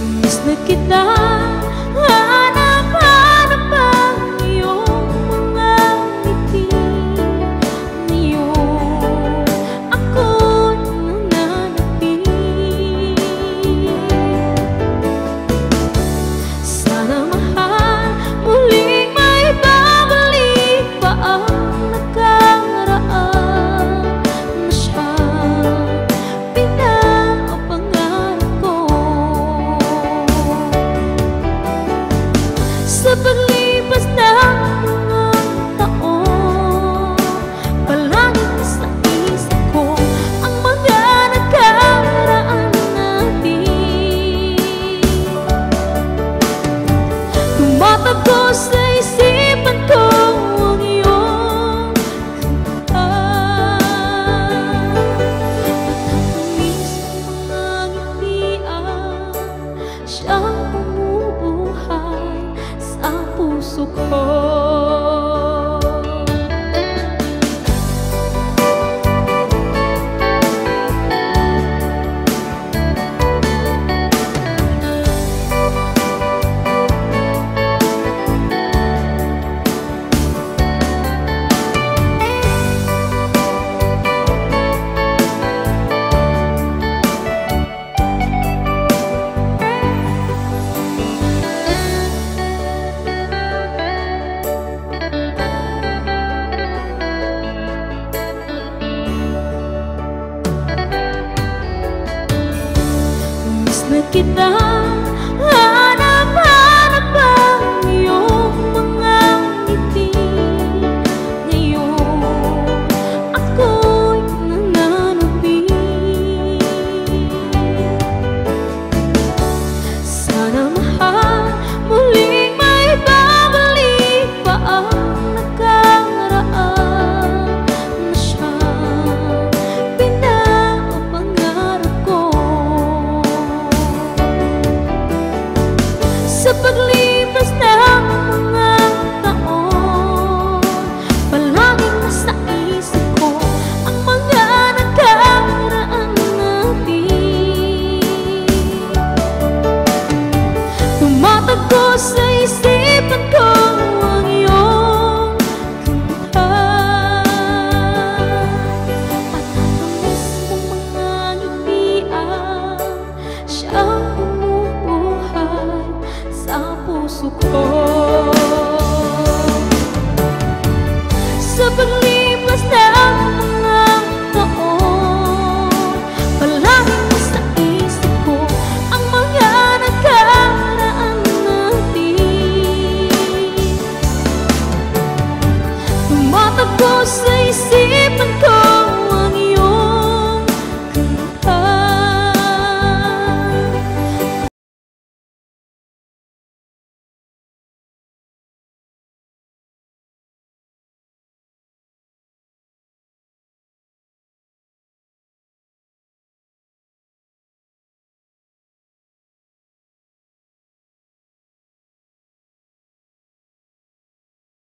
Miss na kita, hanap-hanap ang iyong mga ngiti. Ngayon ako'y nananapin. Sana mahal, muling may babalik pa ang nakaraan na siyang pinapangarap ko. Sa paglipas ng mga taon, palaging nasa isip ko ang mga nakaraan natin. Tumatakbo sa isipan ko ang iyong kanta. Matatamis ang mga ngitian, siyang bumubuhay sa puso ko. Miss na kita, hanap-hanap ang iyong mga ngiti. Ngayon ako'y nananapin. Sana mahal, muling may babalik pa ang nakaraan na siyang pinapangarap ko. Sa paglipas ng mga taon, palaging nasa isip ko ang mga nakaraan natin. Tumatakbo sa isipan ko ang iyong kanta. Matatamis ang mga ngitian, siyang bumubuhay sa puso ko.